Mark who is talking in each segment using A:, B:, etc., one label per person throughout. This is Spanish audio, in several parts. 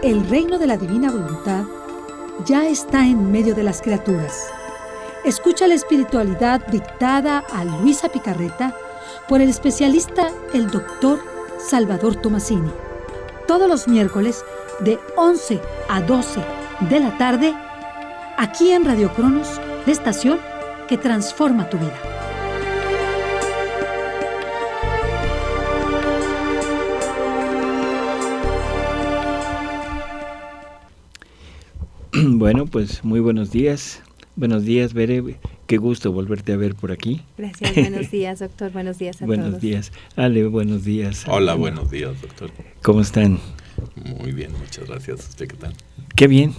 A: El reino de la divina voluntad ya está en medio de las criaturas. Escucha la espiritualidad dictada a Luisa Picarreta por el especialista, el doctor Salvador Tomasini. Todos los miércoles de 11 a 12 de la tarde, aquí en Radio Cronos, la estación que transforma tu vida.
B: Bueno, pues muy buenos días. Buenos días, Bere. Qué gusto volverte a ver por aquí.
C: Gracias, buenos días, doctor. Buenos días a todos.
B: Buenos días. Ale, buenos días.
D: Hola, buenos días, doctor.
B: ¿Cómo están?
D: Muy bien, muchas gracias. ¿Usted qué tal?
B: Qué bien.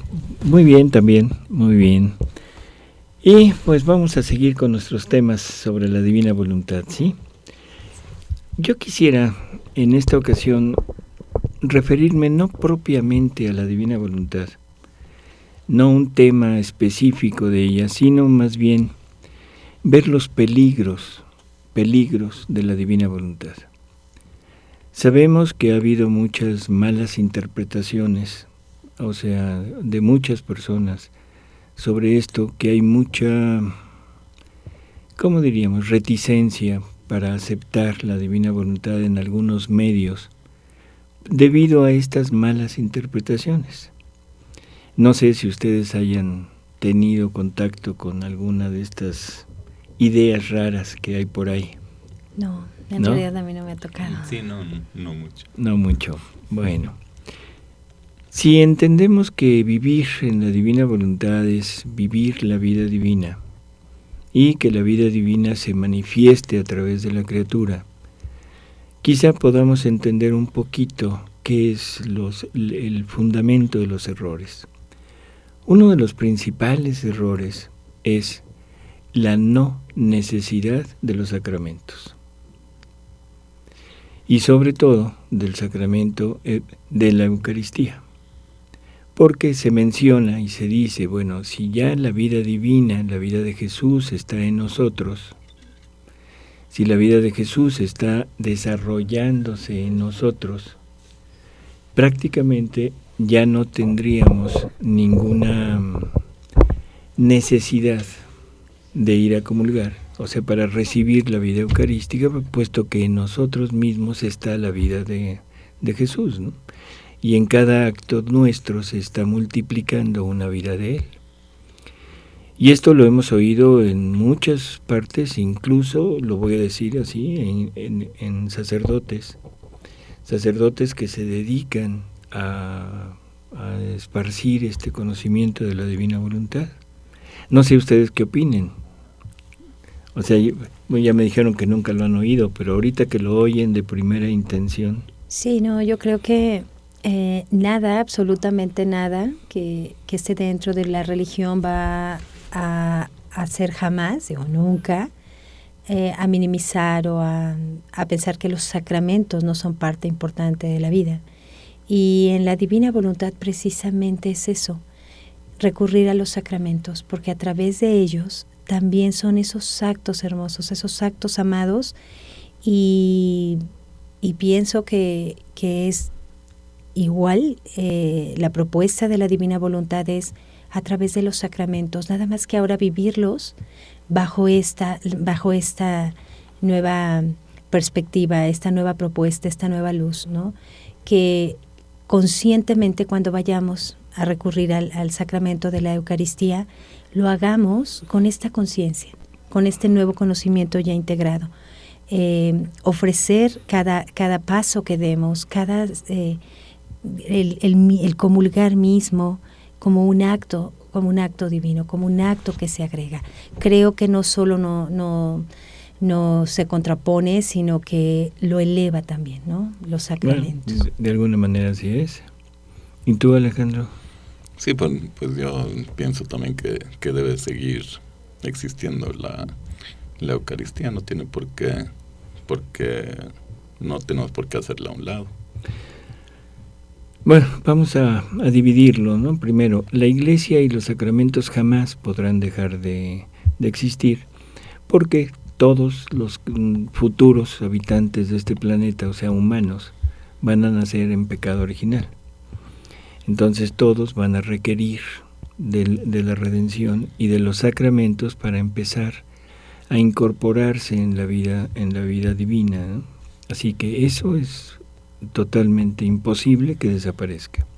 B: Muy bien también, muy bien. Y pues vamos a seguir con nuestros temas sobre la divina voluntad, ¿sí? Yo quisiera en esta ocasión referirme no propiamente a la divina voluntad, no un tema específico de ella, sino más bien ver los peligros de la divina voluntad. Sabemos que ha habido muchas malas interpretaciones, o sea, de muchas personas sobre esto, que hay mucha, ¿cómo diríamos?, reticencia para aceptar la divina voluntad en algunos medios, debido a estas malas interpretaciones. No sé si ustedes hayan tenido contacto con alguna de estas ideas raras que hay por ahí.
C: No, en realidad a mí no me ha tocado.
D: Sí, no mucho.
B: No mucho. Bueno, si entendemos que vivir en la divina voluntad es vivir la vida divina y que la vida divina se manifieste a través de la criatura, quizá podamos entender un poquito qué es el fundamento de los errores. Uno de los principales errores es la no necesidad de los sacramentos. Y sobre todo del sacramento de la Eucaristía. Porque se menciona y se dice, bueno, si ya la vida divina, la vida de Jesús está en nosotros, si la vida de Jesús está desarrollándose en nosotros, prácticamente ya no tendríamos ninguna necesidad de ir a comulgar, o sea, para recibir la vida eucarística, puesto que en nosotros mismos está la vida de Jesús, ¿no? Y en cada acto nuestro se está multiplicando una vida de Él. Y esto lo hemos oído en muchas partes, incluso, lo voy a decir así, en sacerdotes que se dedican a esparcir este conocimiento de la divina voluntad. No sé ustedes qué opinen. O sea, ya me dijeron que nunca lo han oído, pero ahorita que lo oyen de primera intención.
C: Sí, no, yo creo que nada, absolutamente nada que esté dentro de la religión va a hacer jamás o nunca a minimizar o a pensar que los sacramentos no son parte importante de la vida. Y en la divina voluntad precisamente es eso, recurrir a los sacramentos, porque a través de ellos también son esos actos hermosos, esos actos amados, y pienso que es igual, la propuesta de la divina voluntad es a través de los sacramentos, nada más que ahora vivirlos bajo esta nueva perspectiva, esta nueva propuesta, esta nueva luz, ¿no? Que conscientemente cuando vayamos a recurrir al sacramento de la Eucaristía, lo hagamos con esta conciencia, con este nuevo conocimiento ya integrado. Ofrecer cada paso que demos, el comulgar mismo como un acto divino, como un acto que se agrega. Creo que no solo no se contrapone, sino que lo eleva también, ¿no? Los sacramentos.
B: Bueno, de alguna manera así es. ¿Y tú, Alejandro?
D: Sí, pues yo pienso también que debe seguir existiendo la Eucaristía. No tiene por qué, porque no tenemos por qué hacerla a un lado.
B: Bueno, vamos a dividirlo, ¿no? Primero, la Iglesia y los sacramentos jamás podrán dejar de existir, porque todos los futuros habitantes de este planeta, o sea, humanos, van a nacer en pecado original. Entonces todos van a requerir de la redención y de los sacramentos para empezar a incorporarse en la vida divina, ¿no? Así que eso es totalmente imposible que desaparezca.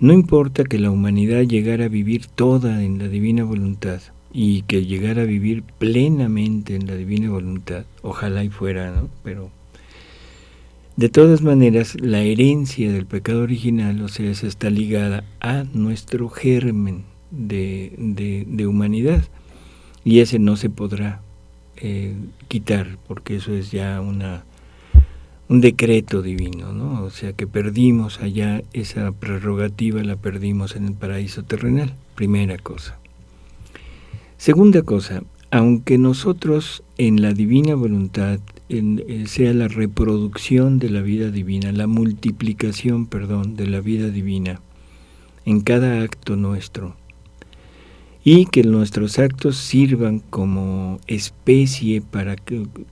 B: No importa que la humanidad llegara a vivir toda en la divina voluntad y que llegara a vivir plenamente en la divina voluntad, ojalá y fuera, ¿no? Pero de todas maneras, la herencia del pecado original, o sea, esa está ligada a nuestro germen de humanidad, y ese no se podrá quitar, porque eso es ya un decreto divino, ¿no? O sea, que perdimos allá esa prerrogativa, la perdimos en el paraíso terrenal, primera cosa. Segunda cosa, aunque nosotros en la divina voluntad sea la reproducción de la vida divina, la multiplicación, de la vida divina en cada acto nuestro, y que nuestros actos sirvan como especie para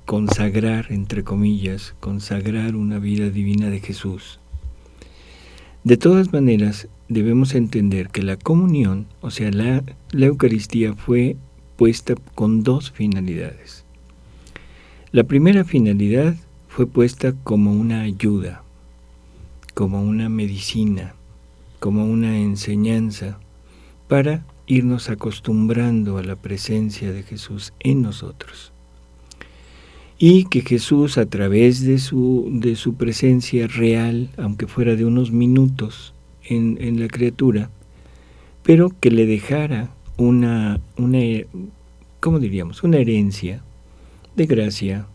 B: consagrar, entre comillas, consagrar una vida divina de Jesús. De todas maneras, debemos entender que la comunión, o sea, la Eucaristía fue puesta con dos finalidades. La primera finalidad fue puesta como una ayuda, como una medicina, como una enseñanza para irnos acostumbrando a la presencia de Jesús en nosotros. Y que Jesús, a través de su presencia real, aunque fuera de unos minutos en la criatura, pero que le dejara ¿cómo diríamos? Una herencia de gracia,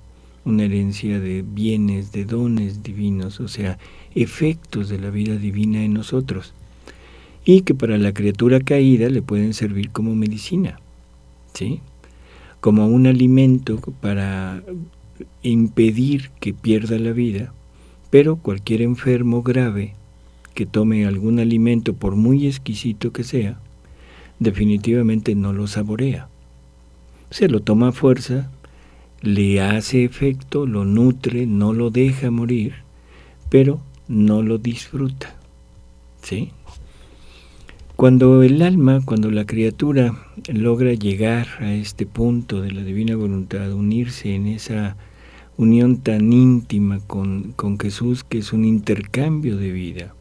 B: una herencia de bienes, de dones divinos, o sea, efectos de la vida divina en nosotros, y que para la criatura caída le pueden servir como medicina, ¿sí? Como un alimento para impedir que pierda la vida, pero cualquier enfermo grave que tome algún alimento, por muy exquisito que sea, definitivamente no lo saborea. Se lo toma a fuerza, le hace efecto, lo nutre, no lo deja morir, pero no lo disfruta, ¿sí? Cuando el alma, cuando la criatura logra llegar a este punto de la divina voluntad, unirse en esa unión tan íntima con Jesús, que es un intercambio de vida,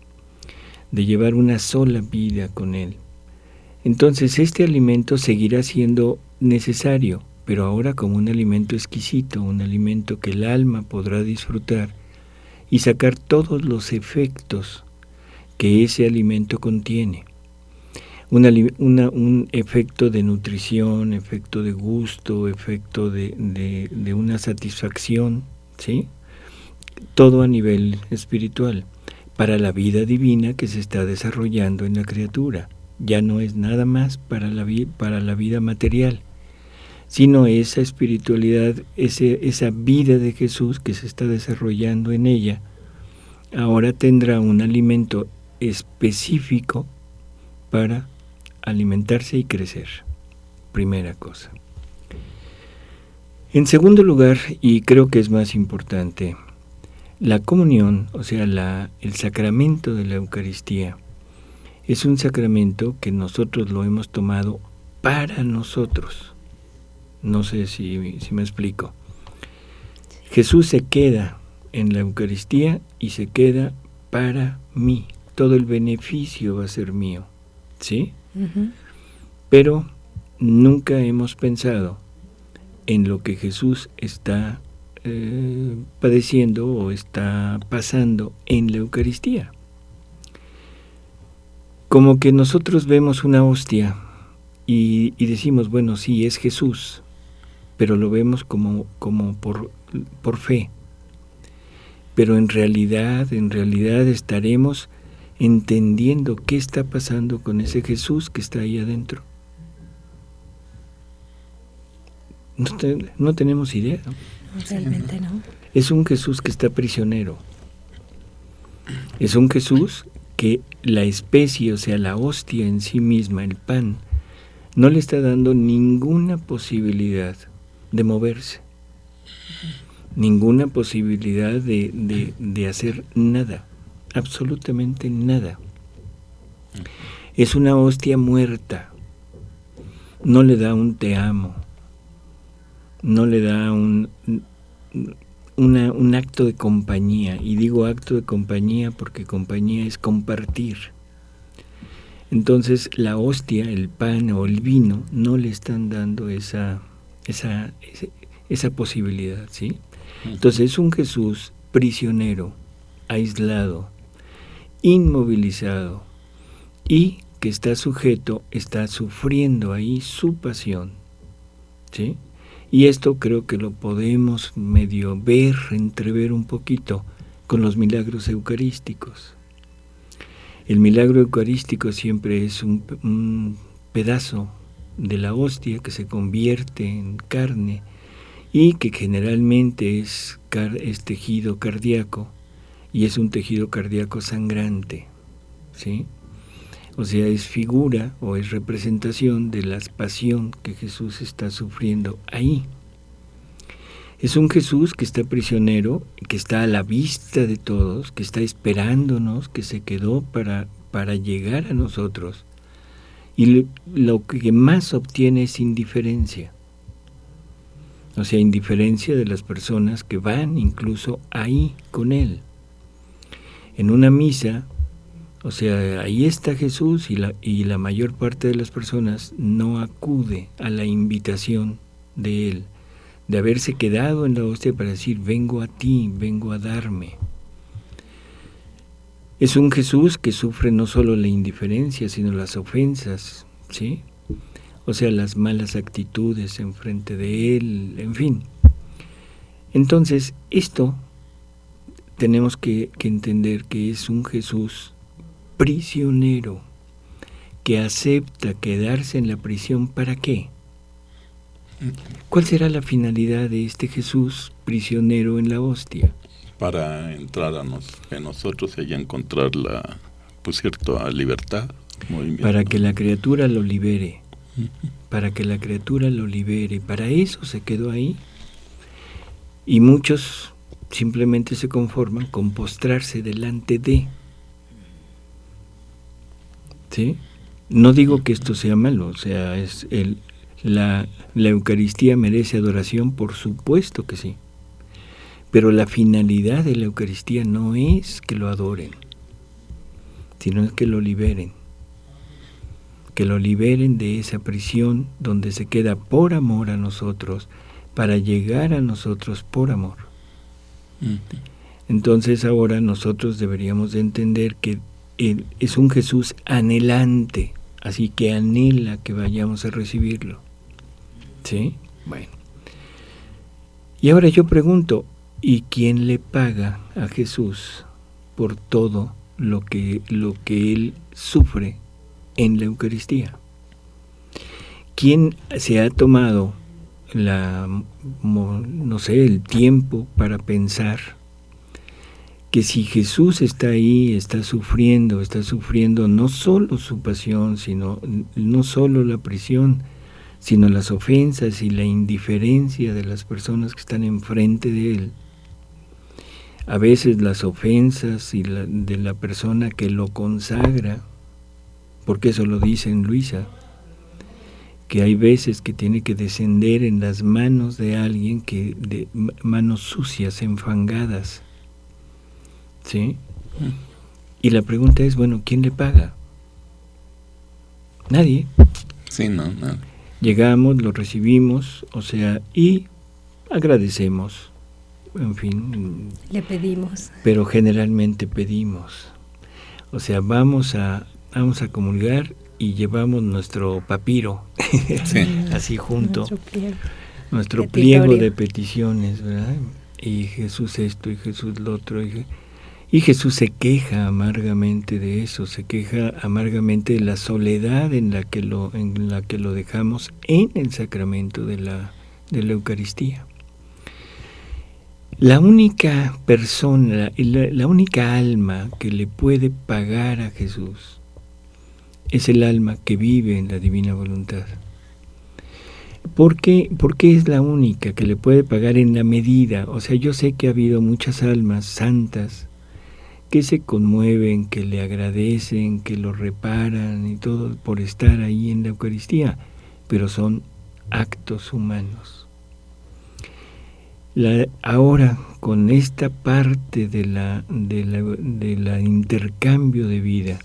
B: de llevar una sola vida con Él, entonces este alimento seguirá siendo necesario, pero ahora como un alimento exquisito, un alimento que el alma podrá disfrutar y sacar todos los efectos que ese alimento contiene. Un efecto de nutrición, efecto de gusto, efecto de una satisfacción, ¿sí? Todo a nivel espiritual, para la vida divina que se está desarrollando en la criatura. Ya no es nada más para la vida material, sino esa espiritualidad, esa vida de Jesús que se está desarrollando en ella, ahora tendrá un alimento específico para alimentarse y crecer. Primera cosa. En segundo lugar, y creo que es más importante, la comunión, o sea, el sacramento de la Eucaristía, es un sacramento que nosotros lo hemos tomado para nosotros. No sé si me explico. Jesús se queda en la Eucaristía y se queda para mí. Todo el beneficio va a ser mío, ¿sí? Uh-huh. Pero nunca hemos pensado en lo que Jesús está padeciendo o está pasando en la Eucaristía. Como que nosotros vemos una hostia y decimos, bueno, sí, es Jesús, pero lo vemos como por fe. Pero en realidad estaremos entendiendo qué está pasando con ese Jesús que está ahí adentro. No tenemos idea, ¿no?
C: Realmente no.
B: Es un Jesús que está prisionero. Es un Jesús que la especie, o sea, la hostia en sí misma, el pan, no le está dando ninguna posibilidad de moverse, ninguna posibilidad de hacer nada, absolutamente nada. Es una hostia muerta. No le da un te amo. No le da un acto de compañía. Y digo acto de compañía porque compañía es compartir. Entonces la hostia, el pan o el vino no le están dando esa posibilidad, ¿sí? Entonces es un Jesús prisionero, aislado, inmovilizado y que está sujeto, está sufriendo ahí su pasión, ¿sí? Y esto creo que lo podemos medio ver, entrever un poquito con los milagros eucarísticos. El milagro eucarístico siempre es un pedazo de la hostia que se convierte en carne y que generalmente es tejido cardíaco y es un tejido cardíaco sangrante, ¿sí? O sea, es figura o es representación de la pasión que Jesús está sufriendo ahí. Es un Jesús que está prisionero, que está a la vista de todos, que está esperándonos, que se quedó para llegar a nosotros. Y lo que más obtiene es indiferencia. O sea, indiferencia de las personas que van incluso ahí con Él. En una misa, o sea, ahí está Jesús y la mayor parte de las personas no acude a la invitación de Él, de haberse quedado en la hostia para decir, vengo a ti, vengo a darme. Es un Jesús que sufre no solo la indiferencia, sino las ofensas, ¿sí? O sea, las malas actitudes enfrente de Él, en fin. Entonces, esto tenemos que entender que es un Jesús prisionero, que acepta quedarse en la prisión, ¿para qué? ¿Cuál será la finalidad de este Jesús prisionero en la hostia?
D: Para entrar en nosotros y allá encontrar la libertad, movimiento.
B: Para que la criatura lo libere. Para que la criatura lo libere. Para eso se quedó ahí. Y muchos simplemente se conforman con postrarse delante de. ¿Sí? No digo que esto sea malo, o sea, la Eucaristía merece adoración, por supuesto que sí. Pero la finalidad de la Eucaristía no es que lo adoren, sino es que lo liberen. Que lo liberen de esa prisión donde se queda por amor a nosotros, para llegar a nosotros por amor. Entonces ahora nosotros deberíamos de entender que Él es un Jesús anhelante, así que anhela que vayamos a recibirlo. ¿Sí? Bueno. Y ahora yo pregunto, ¿y quién le paga a Jesús por todo lo que Él sufre en la Eucaristía? ¿Quién se ha tomado el tiempo para pensar que si Jesús está ahí, está sufriendo no solo su pasión, sino no solo la prisión, sino las ofensas y la indiferencia de las personas que están enfrente de Él? A veces las ofensas de la persona que lo consagra, porque eso lo dice en Luisa, que hay veces que tiene que descender en las manos de alguien de manos sucias, enfangadas, ¿sí? Y la pregunta es, bueno, ¿quién le paga? Nadie.
D: Sí, no.
B: Llegamos, lo recibimos, o sea, y agradecemos, en fin.
C: Le pedimos.
B: Pero generalmente pedimos. O sea, vamos a comulgar y llevamos nuestro papiro,
D: sí.
B: así junto, nuestro
C: Petitorio.
B: pliego de peticiones, ¿verdad? Y Jesús esto y Jesús lo otro. Y Jesús se queja amargamente de eso, se queja amargamente de la soledad en la que lo dejamos en el sacramento de la Eucaristía. La única persona, la única alma que le puede pagar a Jesús es el alma que vive en la divina voluntad. ¿Por qué es la única que le puede pagar en la medida? O sea, yo sé que ha habido muchas almas santas que se conmueven, que le agradecen, que lo reparan y todo por estar ahí en la Eucaristía, pero son actos humanos. Ahora, con esta parte de la intercambio de vida,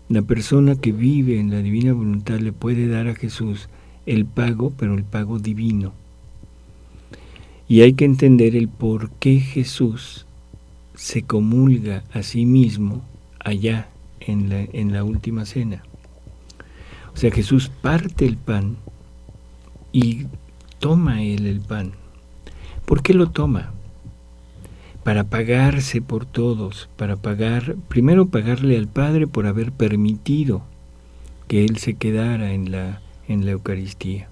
B: la persona que vive en la divina voluntad le puede dar a Jesús el pago, pero el pago divino. Y hay que entender el por qué Jesús se comulga a sí mismo allá en la última cena. O sea, Jesús parte el pan y toma él el pan. ¿Por qué lo toma? Para pagarse por todos, primero pagarle al Padre por haber permitido que Él se quedara en la Eucaristía.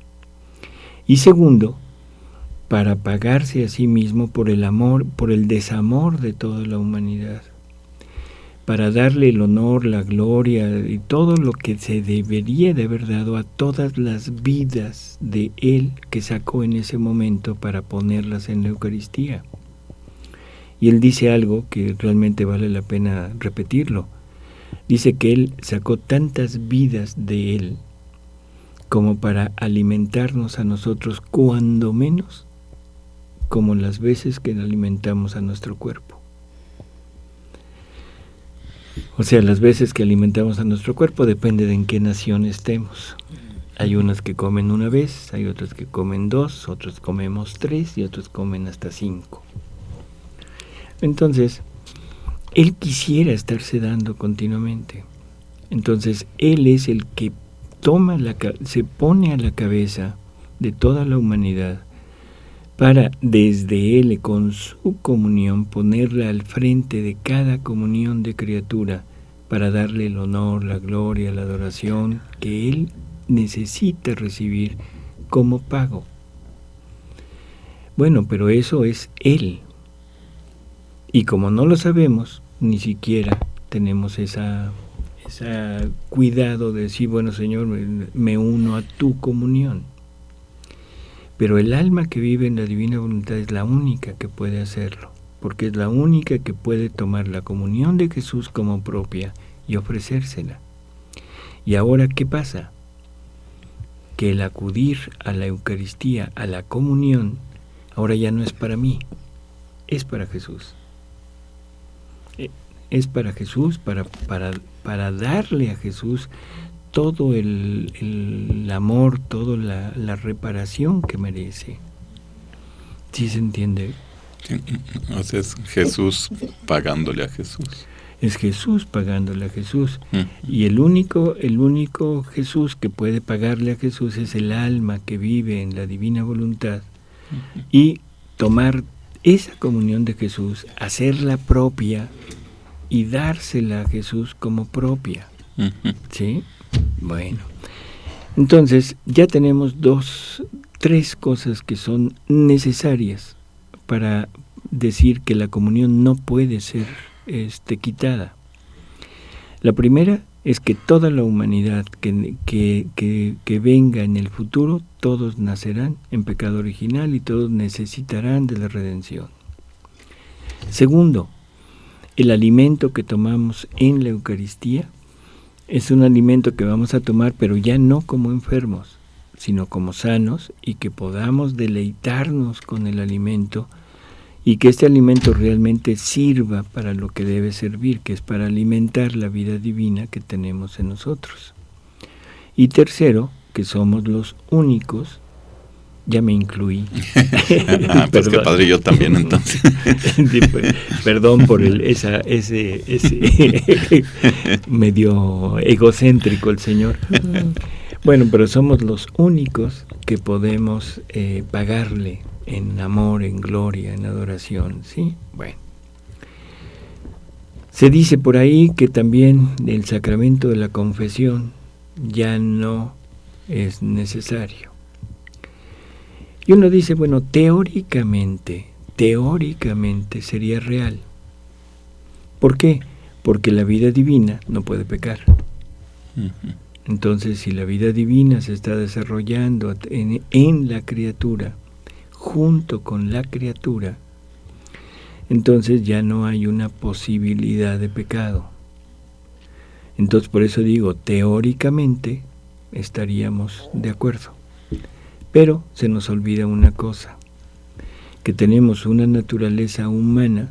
B: Y segundo, para pagarse a sí mismo por el amor, por el desamor de toda la humanidad, para darle el honor, la gloria y todo lo que se debería de haber dado a todas las vidas de Él que sacó en ese momento para ponerlas en la Eucaristía. Y Él dice algo que realmente vale la pena repetirlo. Dice que Él sacó tantas vidas de Él como para alimentarnos a nosotros, cuando menos como las veces que alimentamos a nuestro cuerpo. O sea, las veces que alimentamos a nuestro cuerpo depende de en qué nación estemos. Hay unas que comen una vez, hay otras que comen 2, otros comemos 3 y otros comen hasta 5. Entonces, Él quisiera estarse dando continuamente. Entonces, Él es el que se pone a la cabeza de toda la humanidad para, desde Él, con su comunión, ponerla al frente de cada comunión de criatura, para darle el honor, la gloria, la adoración que Él necesita recibir como pago. Bueno, pero eso es Él. Y como no lo sabemos, ni siquiera tenemos esa cuidado de decir, bueno, Señor, me uno a tu comunión. Pero el alma que vive en la divina voluntad es la única que puede hacerlo, porque es la única que puede tomar la comunión de Jesús como propia y ofrecérsela. Y ahora, ¿qué pasa? Que el acudir a la Eucaristía, a la comunión, ahora ya no es para mí, es para Jesús. Es para Jesús, para darle a Jesús todo el amor, toda la reparación que merece. ¿Sí se entiende?
D: Sí. O sea, es Jesús pagándole a Jesús.
B: Es Jesús pagándole a Jesús. Y el único Jesús que puede pagarle a Jesús es el alma que vive en la divina voluntad. Y tomar esa comunión de Jesús, hacerla propia y dársela a Jesús como propia. ¿Sí? Bueno, entonces ya tenemos 3 cosas que son necesarias para decir que la comunión no puede ser quitada. La primera es que toda la humanidad que venga en el futuro, todos nacerán en pecado original y todos necesitarán de la redención. Segundo, el alimento que tomamos en la Eucaristía es un alimento que vamos a tomar, pero ya no como enfermos, sino como sanos, y que podamos deleitarnos con el alimento y que este alimento realmente sirva para lo que debe servir, que es para alimentar la vida divina que tenemos en nosotros. Y tercero, que somos los únicos, ya me incluí.
D: Pues qué padre, yo también entonces.
B: Sí, pues, perdón por ese medio egocéntrico el Señor. Bueno, pero somos los únicos que podemos pagarle en amor, en gloria, en adoración, ¿sí? Bueno. Se dice por ahí que también el sacramento de la confesión ya no es necesario. Y uno dice, bueno, teóricamente sería real. ¿Por qué? Porque la vida divina no puede pecar. Entonces, si la vida divina se está desarrollando en la criatura, junto con la criatura, entonces ya no hay una posibilidad de pecado. Entonces por eso digo, teóricamente estaríamos de acuerdo. Pero se nos olvida una cosa, que tenemos una naturaleza humana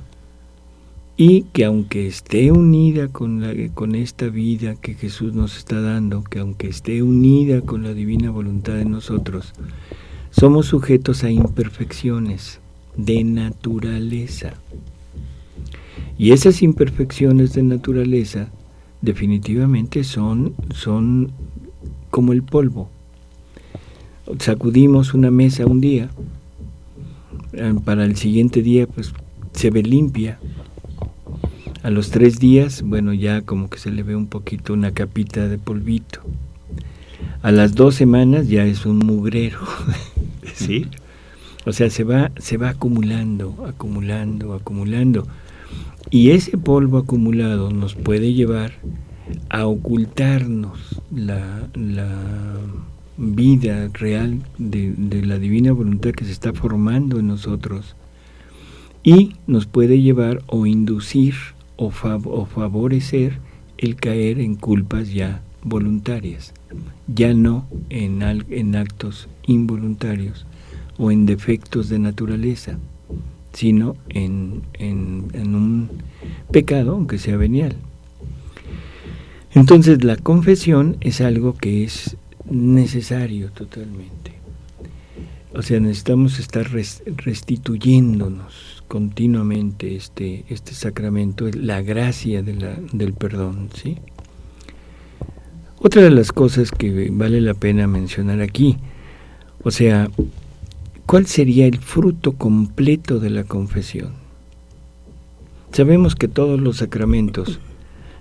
B: y que aunque esté unida con esta vida que Jesús nos está dando, que aunque esté unida con la divina voluntad de nosotros, somos sujetos a imperfecciones de naturaleza. Y esas imperfecciones de naturaleza definitivamente son como el polvo. Sacudimos una mesa un día, para el siguiente día pues se ve limpia. A los 3 días, bueno, ya como que se le ve un poquito una capita de polvito. A las 2 semanas ya es un mugrero, ¿sí? O sea, se va acumulando. Y ese polvo acumulado nos puede llevar a ocultarnos la vida real de la divina voluntad que se está formando en nosotros, y nos puede llevar o inducir o favorecer el caer en culpas ya voluntarias, ya no en actos involuntarios o en defectos de naturaleza, sino en un pecado, aunque sea venial. Entonces la confesión es algo que es necesario totalmente. O sea, necesitamos estar restituyéndonos continuamente este sacramento, la gracia del perdón, ¿sí? Otra de las cosas que vale la pena mencionar aquí, o sea, ¿cuál sería el fruto completo de la confesión? Sabemos que todos los sacramentos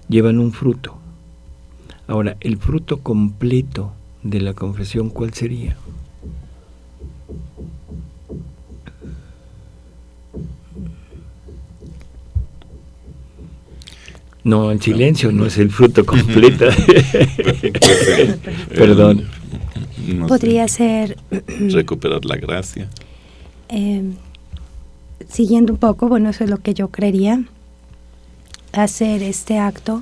B: llevan un fruto. Ahora, el fruto completo de la confesión, ¿cuál sería? No, el silencio no es el fruto completo. Perdón.
D: No
C: Podría
D: sé,
C: ser...
D: recuperar la gracia.
C: Siguiendo un poco, bueno, eso es lo que yo creería, hacer este acto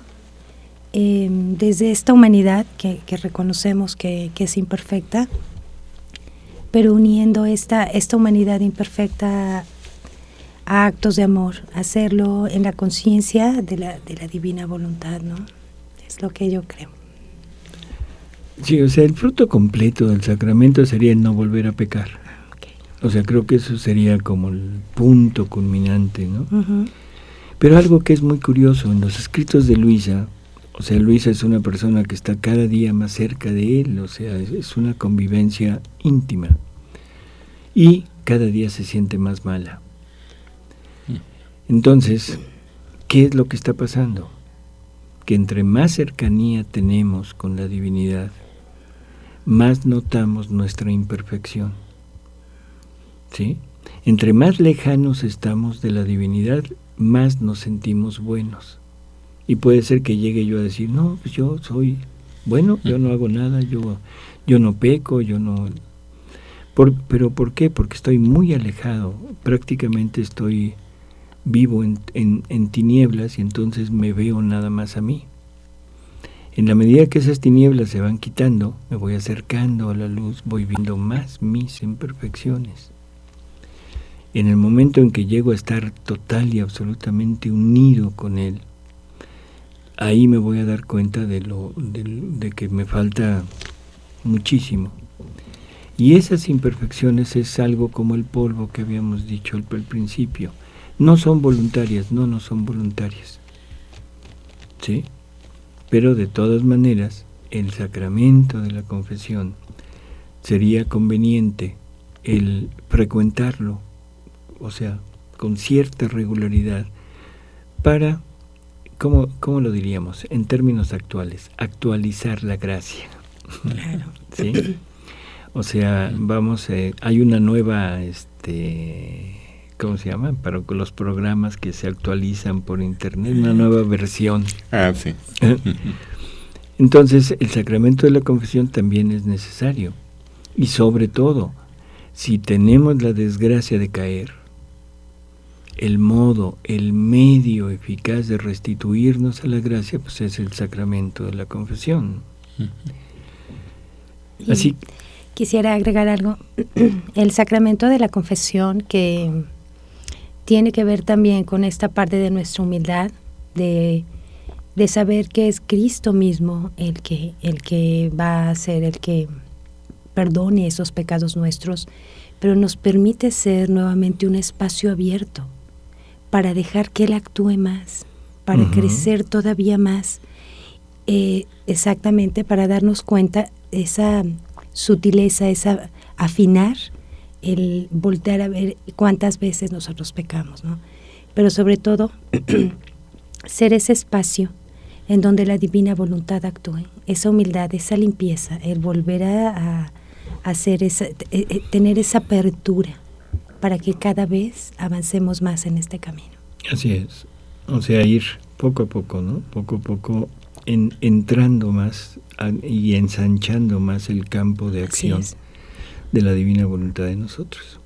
C: desde esta humanidad que reconocemos que es imperfecta, pero uniendo esta humanidad imperfecta a actos de amor, hacerlo en la conciencia de la divina voluntad, ¿no? Es lo que yo creo.
B: Sí, o sea, el fruto completo del sacramento sería el no volver a pecar.
C: Okay.
B: O sea, creo que eso sería como el punto culminante, ¿no?
C: Uh-huh.
B: Pero algo que es muy curioso, en los escritos de Luisa, o sea, Luisa es una persona que está cada día más cerca de él, o sea, es una convivencia íntima. Y cada día se siente más mala. Entonces, ¿qué es lo que está pasando? Que entre más cercanía tenemos con la divinidad, más notamos nuestra imperfección, ¿sí? Entre más lejanos estamos de la divinidad, más nos sentimos buenos. Y puede ser que llegue yo a decir, no, pues yo soy bueno, yo no hago nada, yo no peco, yo no... ¿Pero por qué? Porque estoy muy alejado, prácticamente estoy vivo en tinieblas, y entonces me veo nada más a mí. En la medida que esas tinieblas se van quitando, me voy acercando a la luz, voy viendo más mis imperfecciones. En el momento en que llego a estar total y absolutamente unido con Él, ahí me voy a dar cuenta de que me falta muchísimo. Y esas imperfecciones es algo como el polvo que habíamos dicho al principio. No son voluntarias, no son voluntarias, ¿sí? Pero de todas maneras, el sacramento de la confesión sería conveniente el frecuentarlo, o sea, con cierta regularidad, para, ¿cómo lo diríamos? En términos actuales, actualizar la gracia.
C: Claro.
B: ¿Sí? O sea, hay una nueva, ¿cómo se llama? Para los programas que se actualizan por internet, una nueva versión.
D: Ah, sí.
B: Entonces, el sacramento de la confesión también es necesario. Y sobre todo, si tenemos la desgracia de caer, el modo, el medio eficaz de restituirnos a la gracia, pues es el sacramento de la confesión. Así.
C: Quisiera agregar algo. El sacramento de la confesión, que tiene que ver también con esta parte de nuestra humildad, de saber que es Cristo mismo el que va a ser el que perdone esos pecados nuestros, pero nos permite ser nuevamente un espacio abierto para dejar que Él actúe más, para crecer todavía más, exactamente para darnos cuenta esa sutileza, esa afinar, el voltear a ver cuántas veces nosotros pecamos, ¿no? Pero sobre todo, ser ese espacio en donde la divina voluntad actúe, esa humildad, esa limpieza, el volver a hacer tener esa apertura para que cada vez avancemos más en este camino.
B: Así es, o sea, ir poco a poco, ¿no? Poco a poco entrando más y ensanchando más el campo de acción de la divina voluntad de nosotros.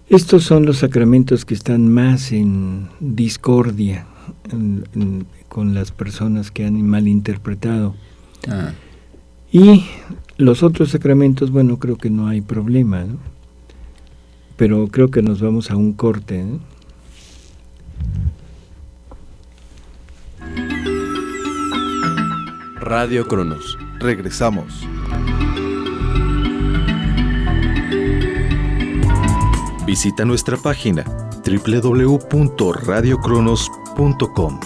B: Estos son los sacramentos que están más en discordia con las personas que han malinterpretado. Y los otros sacramentos, bueno, creo que no hay problema, ¿no? Pero creo que nos vamos a un corte, ¿no?
E: Radio Cronos. Regresamos. Visita nuestra página www.radiocronos.com.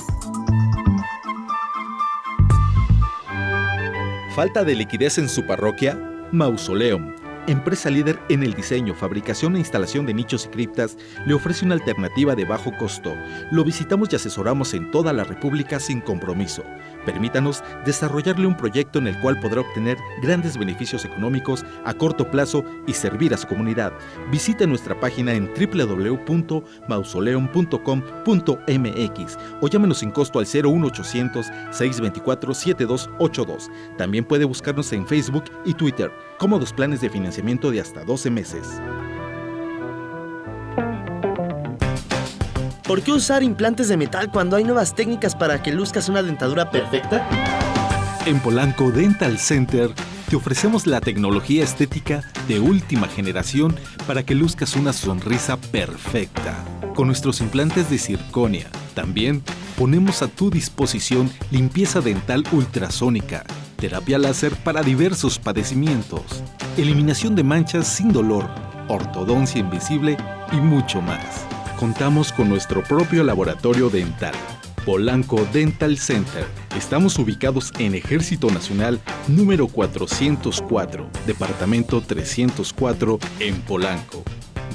E: ¿Falta de liquidez en su parroquia? Mausoleum, empresa líder en el diseño, fabricación e instalación de nichos y criptas, le ofrece una alternativa de bajo costo. Lo visitamos y asesoramos en toda la República sin compromiso. Permítanos desarrollarle un proyecto en el cual podrá obtener grandes beneficios económicos a corto plazo y servir a su comunidad. Visite nuestra página en www.mausoleum.com.mx o llámenos sin costo al 01800 624 7282. También puede buscarnos en Facebook y Twitter. Cómodos planes de financiamiento de hasta 12 meses.
F: ¿Por qué usar implantes de metal cuando hay nuevas técnicas para que luzcas una dentadura perfecta?
E: En Polanco Dental Center te ofrecemos la tecnología estética de última generación para que luzcas una sonrisa perfecta. Con nuestros implantes de circonia, también ponemos a tu disposición limpieza dental ultrasónica, terapia láser para diversos padecimientos, eliminación de manchas sin dolor, ortodoncia invisible y mucho más. Contamos con nuestro propio laboratorio dental, Polanco Dental Center. Estamos ubicados en Ejército Nacional número 404, departamento 304 en Polanco.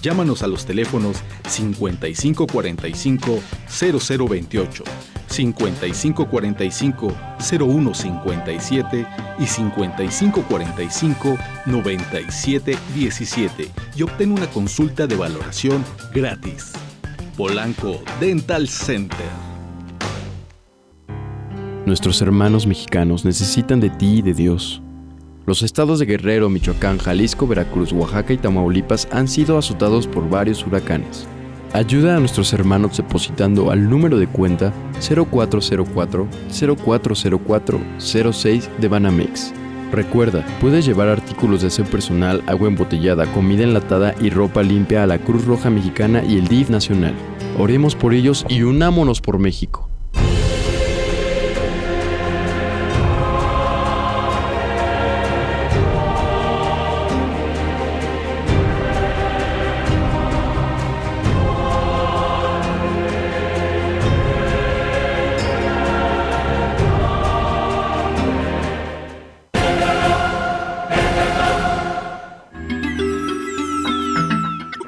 E: Llámanos a los teléfonos 5545-0028, 5545-0157 y 5545-9717 y obtén una consulta de valoración gratis. Polanco Dental Center.
G: Nuestros hermanos mexicanos necesitan de ti y de Dios. Los estados de Guerrero, Michoacán, Jalisco, Veracruz, Oaxaca y Tamaulipas han sido azotados por varios huracanes. Ayuda a nuestros hermanos depositando al número de cuenta 0404-0404-06 de Banamex. Recuerda, puedes llevar artículos de aseo personal, agua embotellada, comida enlatada y ropa limpia a la Cruz Roja Mexicana y el DIF Nacional. Oremos por ellos y unámonos por México.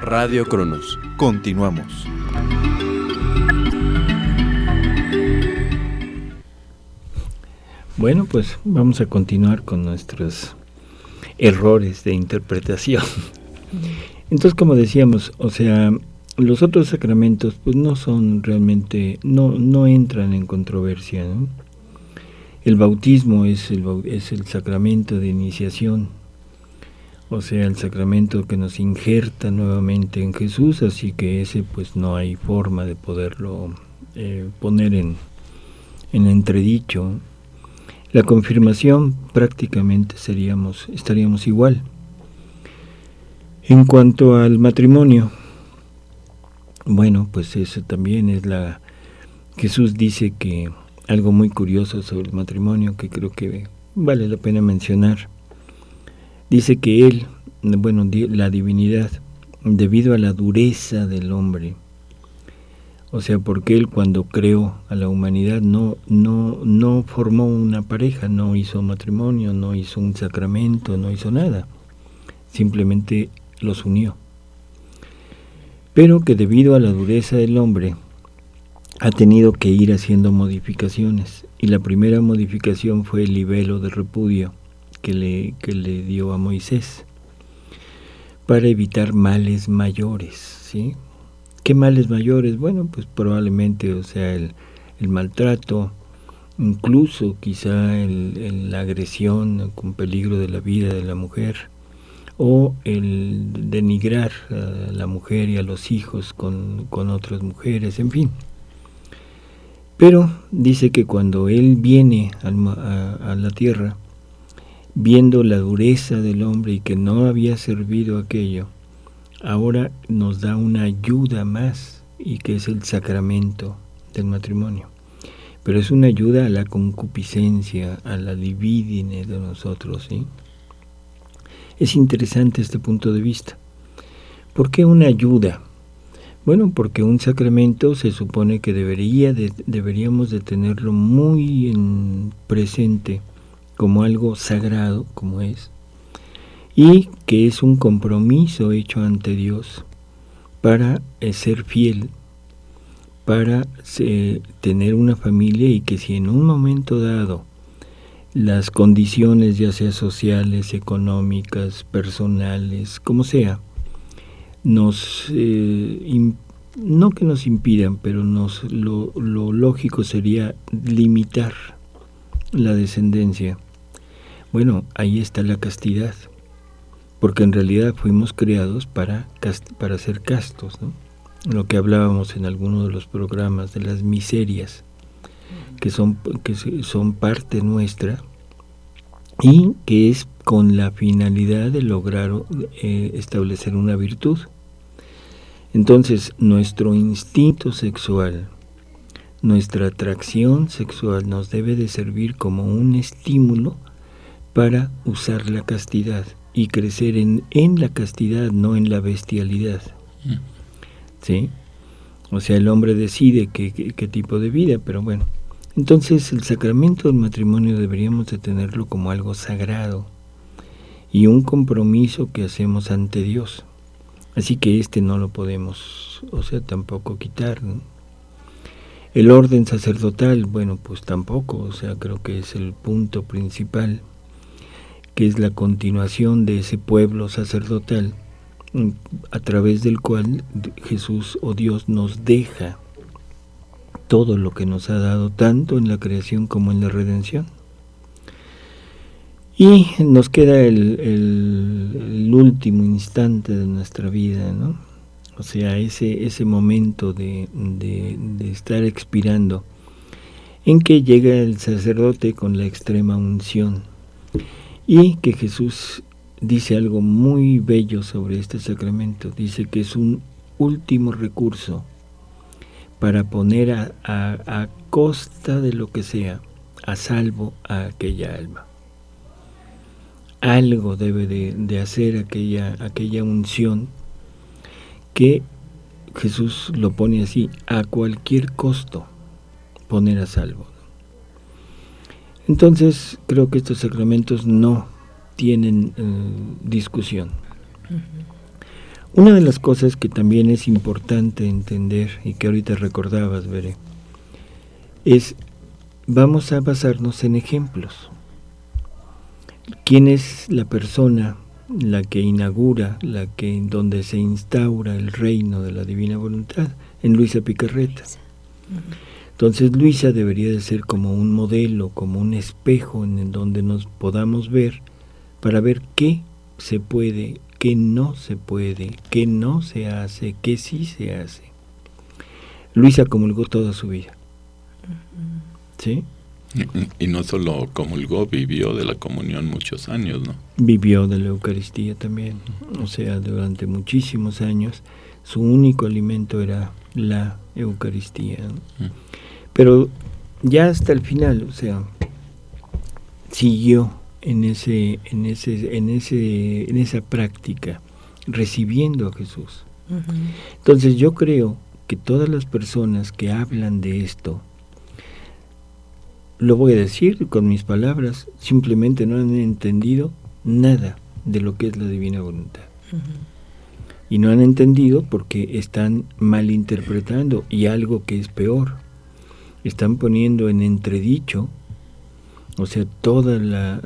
G: Radio Cronos.
E: Continuamos.
B: Bueno, pues vamos a continuar con nuestros errores de interpretación. Entonces, como decíamos, o sea, los otros sacramentos pues no son realmente, no entran en controversia, ¿no? El bautismo es el sacramento de iniciación. o sea, el sacramento que nos injerta nuevamente en Jesús, así que ese pues no hay forma de poderlo poner en entredicho. La confirmación prácticamente estaríamos igual. En cuanto al matrimonio, bueno, pues eso también es Jesús dice que algo muy curioso sobre el matrimonio que creo que vale la pena mencionar. Dice que él, bueno, la divinidad, debido a la dureza del hombre, o sea, porque él cuando creó a la humanidad no formó una pareja, no hizo matrimonio, no hizo un sacramento, no hizo nada, simplemente los unió. Pero que debido a la dureza del hombre ha tenido que ir haciendo modificaciones, y la primera modificación fue el libelo de repudio que le dio a Moisés para evitar males mayores, ¿sí? ¿Qué males mayores? Bueno, pues probablemente, o sea, el maltrato, incluso quizá la agresión con peligro de la vida de la mujer, o el denigrar a la mujer y a los hijos con otras mujeres, en fin. Pero dice que cuando él viene a la tierra, viendo la dureza del hombre y que no había servido aquello, ahora nos da una ayuda más, y que es el sacramento del matrimonio. Pero es una ayuda a la concupiscencia, a la libidine de nosotros, ¿sí? Es interesante este punto de vista. ¿Por qué una ayuda? Bueno, porque un sacramento se supone que deberíamos de tenerlo muy en presente como algo sagrado, como es, y que es un compromiso hecho ante Dios para ser fiel, para tener una familia, y que si en un momento dado las condiciones, ya sea sociales, económicas, personales, como sea, no que nos impidan, pero lo lógico sería limitar la descendencia. Bueno, ahí está la castidad, porque en realidad fuimos creados para ser castos, ¿no? Lo que hablábamos en alguno de los programas de las miserias, que son parte nuestra, y que es con la finalidad de lograr establecer una virtud. Entonces, nuestro instinto sexual, nuestra atracción sexual nos debe de servir como un estímulo para usar la castidad y crecer en la castidad, no en la bestialidad. ¿Sí? O sea, el hombre decide qué tipo de vida, pero bueno. Entonces, el sacramento del matrimonio deberíamos de tenerlo como algo sagrado y un compromiso que hacemos ante Dios. Así que no lo podemos, o sea, tampoco quitar, ¿no? El orden sacerdotal, bueno, pues tampoco, o sea, creo que es el punto principal, que es la continuación de ese pueblo sacerdotal a través del cual Jesús o Dios nos deja todo lo que nos ha dado, tanto en la creación como en la redención. Y nos queda el último instante de nuestra vida, ¿no? O sea, ese momento de estar expirando, en que llega el sacerdote con la extrema unción, y que Jesús dice algo muy bello sobre este sacramento. Dice que es un último recurso para poner a costa de lo que sea, a salvo a aquella alma. Algo debe de hacer aquella unción, que Jesús lo pone así: a cualquier costo poner a salvo. Entonces creo que estos sacramentos no tienen discusión. Una de las cosas que también es importante entender, y que ahorita recordabas, Veré, es, vamos a basarnos en ejemplos. ¿Quién es la persona, la que inaugura, donde se instaura el reino de la divina voluntad? En Luisa Picarreta. Entonces Luisa debería de ser como un modelo, como un espejo en donde nos podamos ver, para ver qué se puede, qué no se puede, qué no se hace, qué sí se hace. Luisa comulgó toda su vida. ¿Sí?
D: Y no solo comulgó, vivió de la comunión muchos años, ¿no?
B: Vivió de la Eucaristía también. O sea, durante muchísimos años su único alimento era la Eucaristía, ¿no? Pero ya hasta el final, o sea, siguió en esa práctica, recibiendo a Jesús. Entonces yo creo que todas las personas que hablan de esto, lo voy a decir con mis palabras, simplemente no han entendido nada de lo que es la divina voluntad. Y no han entendido porque están malinterpretando, y algo que es peor, están poniendo en entredicho, o sea, toda la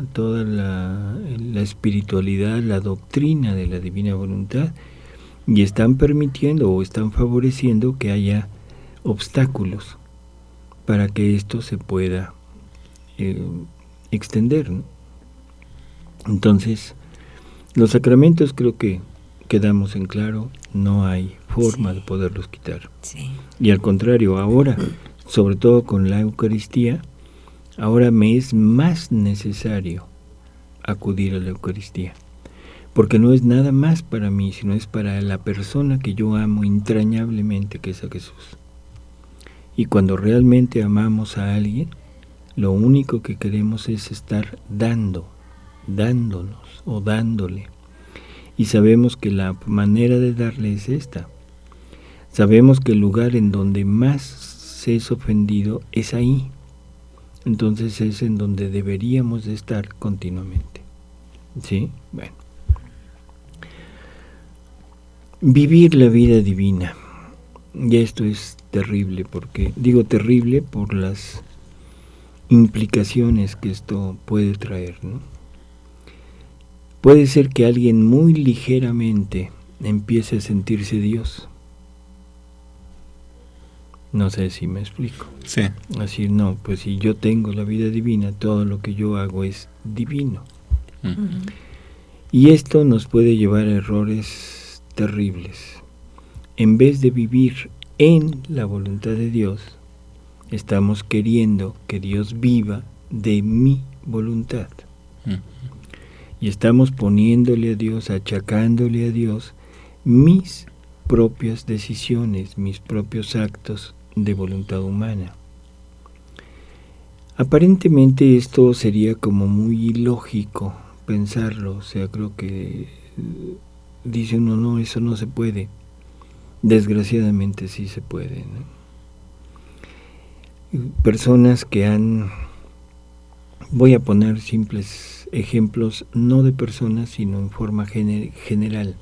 B: espiritualidad, la doctrina de la divina voluntad, y están permitiendo o están favoreciendo que haya obstáculos para que esto se pueda extender, ¿no? Entonces, los sacramentos, creo que quedamos en claro, no hay forma de poderlos quitar.
C: Sí.
B: Y al contrario, ahora, sobre todo con la Eucaristía, ahora me es más necesario acudir a la Eucaristía, porque no es nada más para mí, sino es para la persona que yo amo entrañablemente, que es a Jesús. Y cuando realmente amamos a alguien, lo único que queremos es estar dándonos o dándole. Y sabemos que la manera de darle es esta. Sabemos que el lugar en donde más se es ofendido es ahí. Entonces es en donde deberíamos de estar continuamente. ¿Sí? Bueno. Vivir la vida divina. Y esto es terrible, porque digo terrible por las implicaciones que esto puede traer, ¿no? Puede ser que alguien muy ligeramente empiece a sentirse Dios. No sé si me explico.
D: Sí.
B: Así, no, pues si yo tengo la vida divina, todo lo que yo hago es divino. Y esto nos puede llevar a errores terribles. En vez de vivir en la voluntad de Dios, estamos queriendo que Dios viva de mi voluntad. Y estamos poniéndole a Dios, achacándole a Dios mis propias decisiones, mis propios actos de voluntad humana. Aparentemente esto sería como muy ilógico pensarlo, o sea, creo que dice uno, no, eso no se puede. Desgraciadamente sí se puede, ¿no? Personas que han, voy a poner simples ejemplos, no de personas, sino en forma general.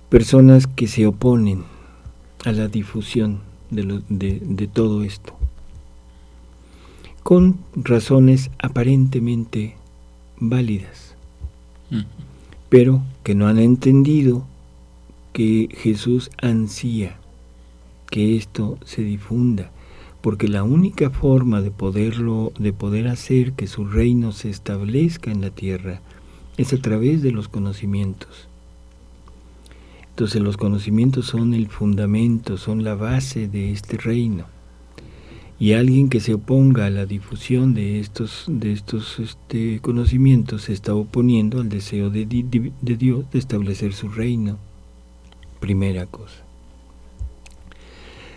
B: Personas que se oponen a la difusión de todo esto, con razones aparentemente válidas, pero que no han entendido que Jesús ansía que esto se difunda, porque la única forma de poder hacer que su reino se establezca en la tierra es a través de los conocimientos. Entonces los conocimientos son el fundamento, son la base de este reino. Y alguien que se oponga a la difusión de estos conocimientos se está oponiendo al deseo de Dios de establecer su reino. Primera cosa.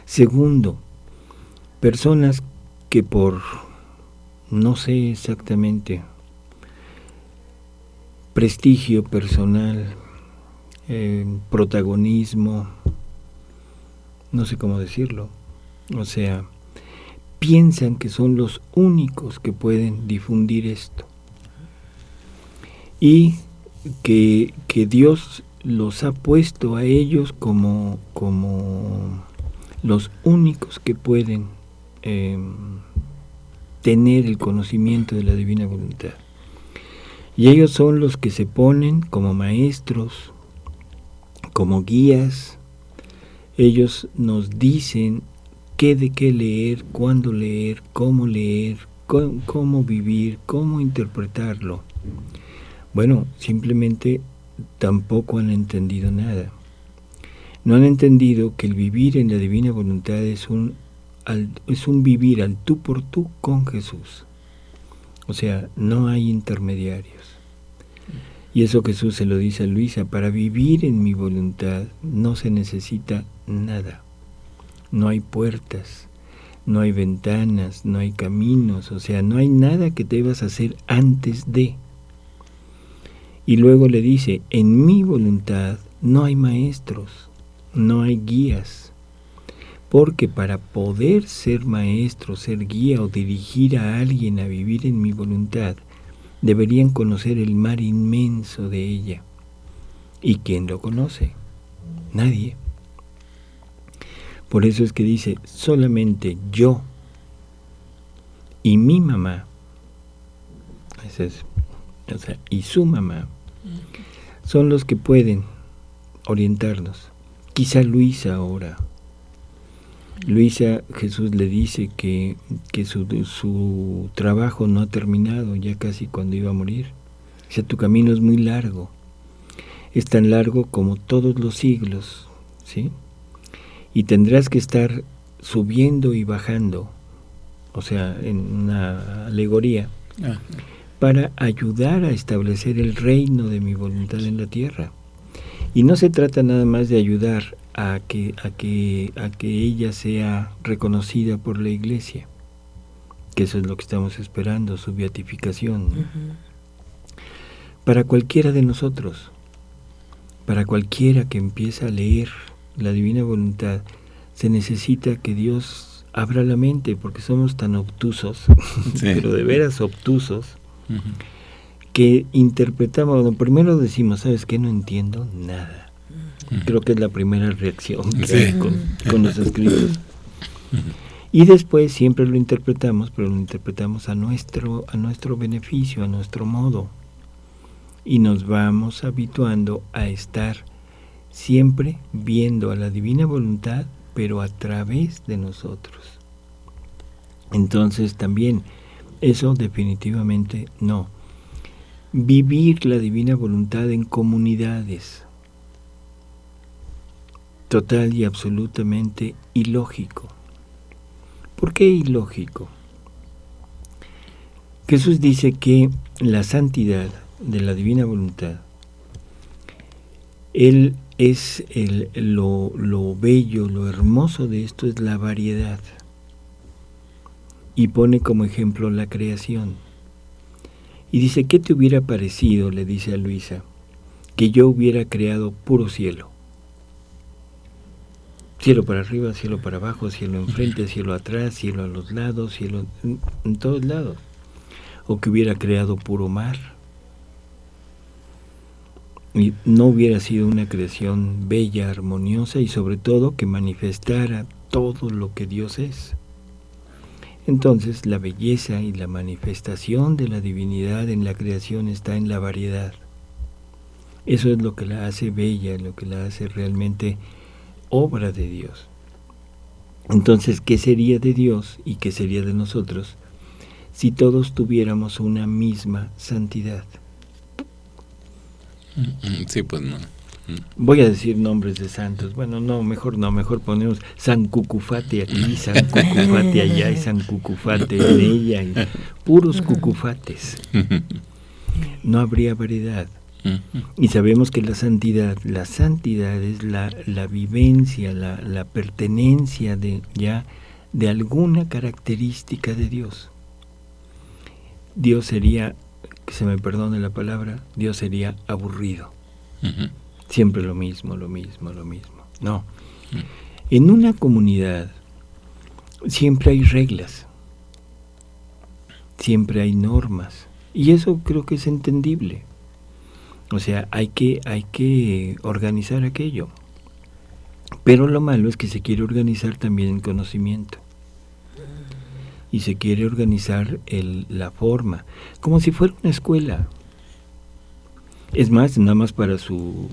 B: Segundo, personas que por, no sé exactamente, prestigio personal, protagonismo, no sé cómo decirlo, o sea, piensan que son los únicos que pueden difundir esto y que Dios los ha puesto a ellos como los únicos que pueden tener el conocimiento de la divina voluntad. Y ellos son los que se ponen como maestros, como guías. Ellos nos dicen qué de qué leer, cuándo leer, cómo vivir, cómo interpretarlo. Bueno, simplemente tampoco han entendido nada. No han entendido que el vivir en la divina voluntad es un vivir al tú por tú con Jesús. O sea, no hay intermediarios. Y eso Jesús se lo dice a Luisa: para vivir en mi voluntad no se necesita nada. No hay puertas, no hay ventanas, no hay caminos, o sea, no hay nada que debas hacer antes de. Y luego le dice: en mi voluntad no hay maestros, no hay guías, porque para poder ser maestro, ser guía o dirigir a alguien a vivir en mi voluntad, deberían conocer el mar inmenso de ella. ¿Y quién lo conoce? Nadie. Por eso es que dice: solamente yo y mi mamá, y su mamá, son los que pueden orientarnos. Quizá Luisa ahora. Luisa, Jesús le dice que su trabajo no ha terminado, ya casi cuando iba a morir. O sea, tu camino es muy largo. Es tan largo como todos los siglos, ¿sí? Y tendrás que estar subiendo y bajando, o sea, en una alegoría, para ayudar a establecer el reino de mi voluntad en la tierra. Y no se trata nada más de ayudar a que ella sea reconocida por la Iglesia, que eso es lo que estamos esperando, su beatificación. Para cualquiera de nosotros, para cualquiera que empieza a leer la divina voluntad, se necesita que Dios abra la mente, porque somos tan obtusos, pero de veras obtusos, que interpretamos. Bueno, primero decimos: ¿sabes qué? No entiendo nada. Creo que es la primera reacción que hay con los escritos. Y después siempre lo interpretamos, pero lo interpretamos a nuestro beneficio, a nuestro modo. Y nos vamos habituando a estar siempre viendo a la divina voluntad, pero a través de nosotros. Entonces también, eso definitivamente no. Vivir la divina voluntad en comunidades, total y absolutamente ilógico. ¿Por qué ilógico? Jesús dice que la santidad de la divina voluntad, Él es lo bello, lo hermoso de esto es la variedad. Y pone como ejemplo la creación. Y dice: ¿qué te hubiera parecido, le dice a Luisa, que yo hubiera creado puro cielo? Cielo para arriba, cielo para abajo, cielo enfrente, cielo atrás, cielo a los lados, cielo en todos lados. O que hubiera creado puro mar. Y no hubiera sido una creación bella, armoniosa y sobre todo que manifestara todo lo que Dios es. Entonces la belleza y la manifestación de la divinidad en la creación está en la variedad. Eso es lo que la hace bella, lo que la hace realmente obra de Dios. Entonces, ¿qué sería de Dios y qué sería de nosotros si todos tuviéramos una misma santidad?
D: Sí, pues no.
B: Voy a decir nombres de santos. Bueno, mejor ponemos San Cucufate aquí, San Cucufate allá y San Cucufate en ella, y puros cucufates. No habría variedad. Y sabemos que la santidad es la vivencia, la pertenencia de alguna característica de Dios. Dios sería, que se me perdone la palabra, Dios sería aburrido. Siempre lo mismo. No. En una comunidad siempre hay reglas, siempre hay normas, y eso creo que es entendible. O sea, hay que organizar aquello. Pero lo malo es que se quiere organizar también en conocimiento. Y se quiere organizar la forma, como si fuera una escuela. Es más, nada más para su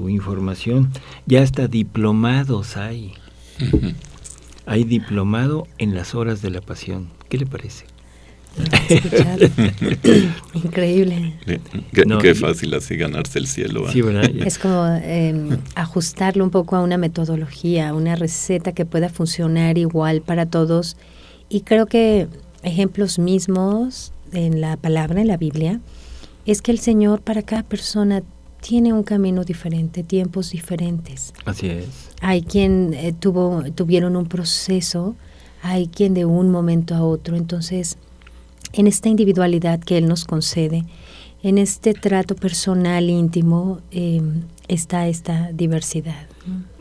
B: información, ya hasta diplomados hay. Hay diplomado en las horas de la pasión. ¿Qué le parece?
C: escuchado. Increíble.
D: Qué fácil así ganarse el cielo.
B: Sí, ¿verdad?
C: Es como ajustarlo un poco a una metodología, a una receta que pueda funcionar igual para todos. Y creo que ejemplos mismos en la palabra, en la Biblia, es que el Señor para cada persona tiene un camino diferente, tiempos diferentes.
B: Así es.
C: Hay quien tuvieron un proceso, hay quien de un momento a otro. Entonces, en esta individualidad que Él nos concede, en este trato personal íntimo, está esta diversidad.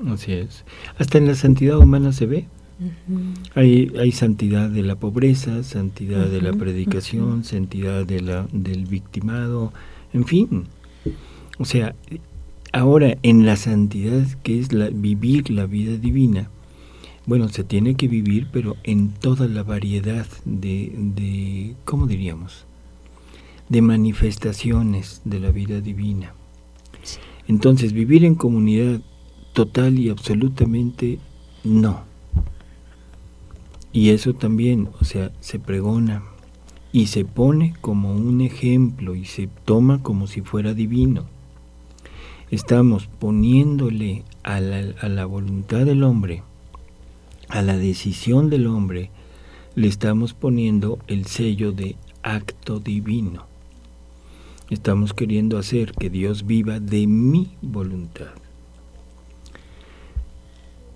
B: Así es. Hasta en la santidad humana se ve.
C: Uh-huh.
B: Hay santidad de la pobreza, santidad de la
C: Uh-huh.
B: predicación, santidad del victimado, en fin. O sea, ahora en la santidad, que es vivir la vida divina, bueno, se tiene que vivir, pero en toda la variedad de ¿cómo diríamos?, de manifestaciones de la vida divina.
C: Sí.
B: Entonces, vivir en comunidad total y absolutamente no. Y eso también, o sea, se pregona y se pone como un ejemplo y se toma como si fuera divino. Estamos poniéndole a la voluntad del hombre, a la decisión del hombre, le estamos poniendo el sello de acto divino. Estamos queriendo hacer que Dios viva de mi voluntad.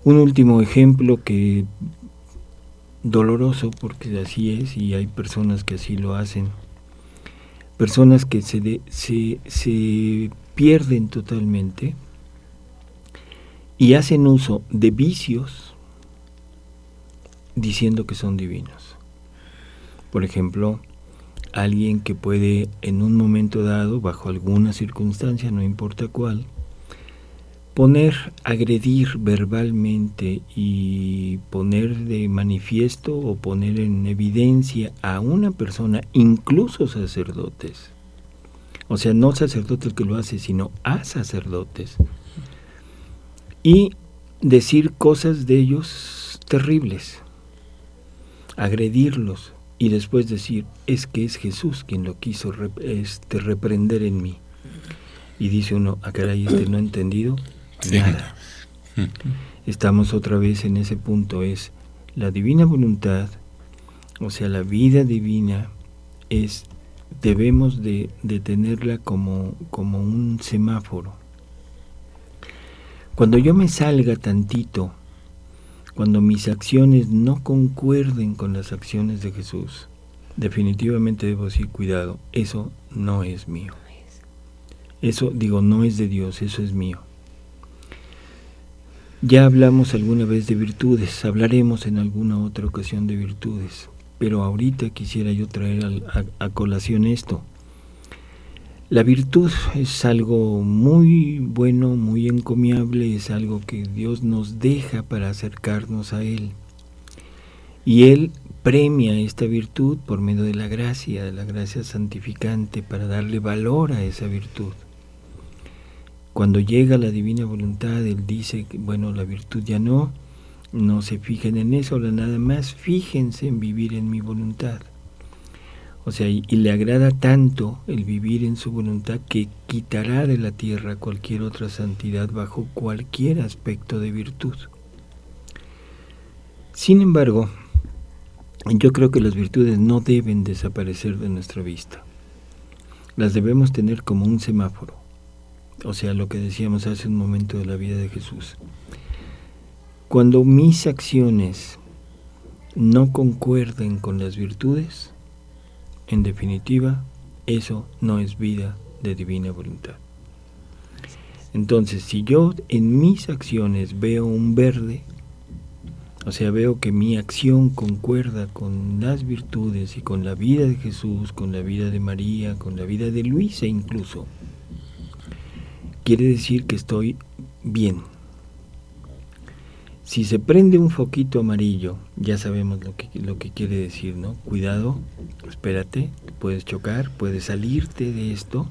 B: Un último ejemplo que doloroso, porque así es, y hay personas que así lo hacen, personas que se pierden totalmente y hacen uso de vicios diciendo que son divinos. Por ejemplo, alguien que puede en un momento dado, bajo alguna circunstancia, no importa cuál, agredir verbalmente y poner de manifiesto o poner en evidencia a una persona, incluso sacerdotes. O sea, no sacerdote el que lo hace, sino a sacerdotes. Y decir cosas de ellos terribles, agredirlos y después decir, es que es Jesús quien lo quiso reprender en mí. Y dice uno, caray, no ha entendido nada. Estamos otra vez en ese punto, es la divina voluntad, o sea, la vida divina debemos de tenerla como un semáforo. Cuando yo me salga tantito, cuando mis acciones no concuerden con las acciones de Jesús, definitivamente debo decir, cuidado, eso no es mío. Eso, no es de Dios, eso es mío. Ya hablamos alguna vez de virtudes, hablaremos en alguna otra ocasión de virtudes, pero ahorita quisiera yo traer a colación esto. La virtud es algo muy bueno, muy encomiable, es algo que Dios nos deja para acercarnos a Él. Y Él premia esta virtud por medio de la gracia santificante, para darle valor a esa virtud. Cuando llega la divina voluntad, Él dice que, bueno, la virtud ya no se fijen en eso, nada más fíjense en vivir en mi voluntad. O sea, y le agrada tanto el vivir en su voluntad que quitará de la tierra cualquier otra santidad bajo cualquier aspecto de virtud. Sin embargo, yo creo que las virtudes no deben desaparecer de nuestra vista. Las debemos tener como un semáforo. O sea, lo que decíamos hace un momento de la vida de Jesús. Cuando mis acciones no concuerden con las virtudes, en definitiva, eso no es vida de divina voluntad. Entonces, si yo en mis acciones veo un verde, o sea, veo que mi acción concuerda con las virtudes y con la vida de Jesús, con la vida de María, con la vida de Luisa incluso, quiere decir que estoy bien. Si se prende un foquito amarillo, ya sabemos lo que quiere decir, ¿no? Cuidado, espérate, puedes chocar, puedes salirte de esto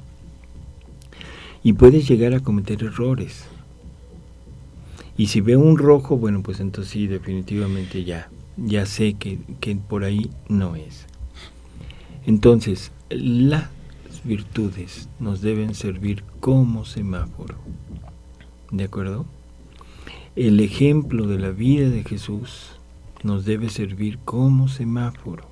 B: y puedes llegar a cometer errores. Y si veo un rojo, bueno, pues entonces sí, definitivamente ya sé que por ahí no es. Entonces, las virtudes nos deben servir como semáforo, ¿de acuerdo? El ejemplo de la vida de Jesús nos debe servir como semáforo.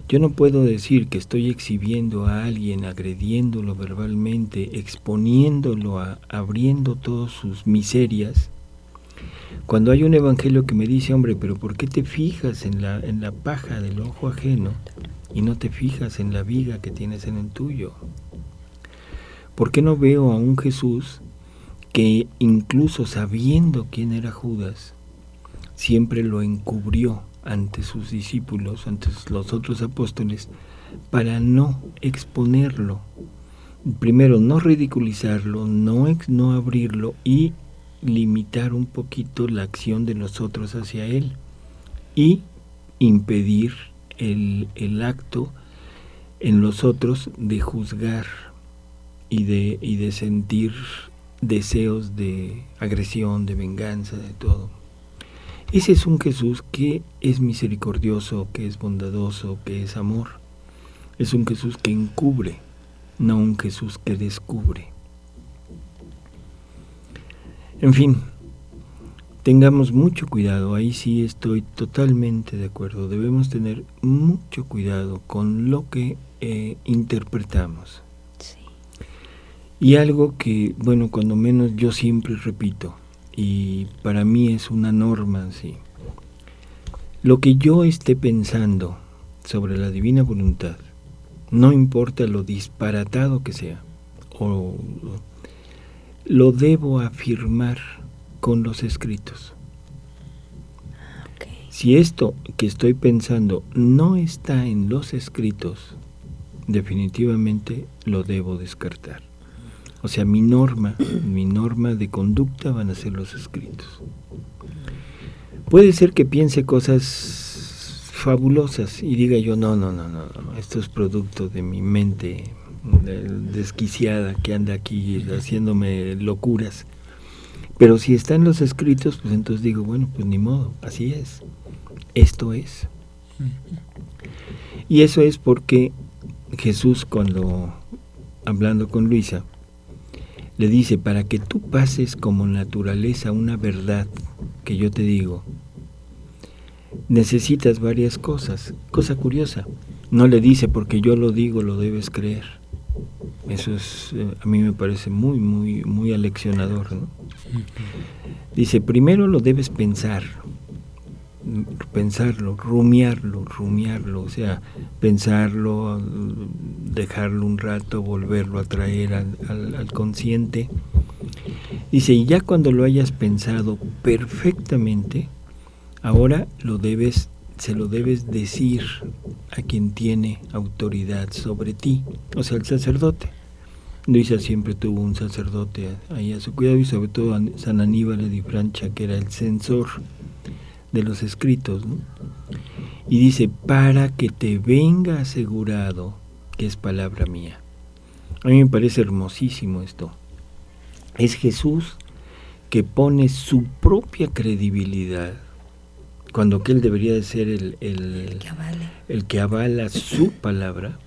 B: Yo no puedo decir que estoy exhibiendo a alguien, agrediéndolo verbalmente, exponiéndolo, abriendo todas sus miserias, cuando hay un evangelio que me dice, hombre, pero ¿por qué te fijas en la paja del ojo ajeno y no te fijas en la viga que tienes en el tuyo? ¿Por qué no veo a un Jesús que incluso sabiendo quién era Judas, siempre lo encubrió ante sus discípulos, ante los otros apóstoles, para no exponerlo? Primero, no ridiculizarlo, no abrirlo y limitar un poquito la acción de los otros hacia él y impedir el acto en los otros de juzgar y de sentir deseos de agresión, de venganza, de todo. Ese es un Jesús que es misericordioso, que es bondadoso, que es amor. Es un Jesús que encubre, no un Jesús que descubre. En fin, tengamos mucho cuidado, ahí sí estoy totalmente de acuerdo. Debemos tener mucho cuidado con lo que interpretamos.
C: Sí.
B: Y algo que, bueno, cuando menos yo siempre repito, y para mí es una norma así. Lo que yo esté pensando sobre la divina voluntad, no importa lo disparatado que sea, lo debo afirmar con los escritos.
C: Okay.
B: Si esto que estoy pensando no está en los escritos, definitivamente lo debo descartar. O sea, mi norma de conducta van a ser los escritos. Puede ser que piense cosas fabulosas y diga yo, no, esto es producto de mi mente desquiciada que anda aquí haciéndome locuras. Pero si está en los escritos, pues entonces digo, bueno, pues ni modo, así es. Esto es. Y eso es porque Jesús, cuando hablando con Luisa, le dice, para que tú pases como naturaleza una verdad que yo te digo, necesitas varias cosas. Cosa curiosa, no le dice, porque yo lo digo, lo debes creer. Eso es, a mí me parece muy, muy, muy aleccionador, ¿no? Dice, primero lo debes pensarlo, rumiarlo, o sea, pensarlo, dejarlo un rato, volverlo a traer al consciente. Dice, y ya cuando lo hayas pensado perfectamente, ahora se lo debes decir a quien tiene autoridad sobre ti, o sea, el sacerdote. Luisa siempre tuvo un sacerdote ahí a su cuidado, y sobre todo a San Aníbal de Francia, que era el censor de los escritos, ¿no? Y dice, para que te venga asegurado que es palabra mía. A mí me parece hermosísimo esto. Es Jesús que pone su propia credibilidad, cuando que él debería de ser el que avala su palabra.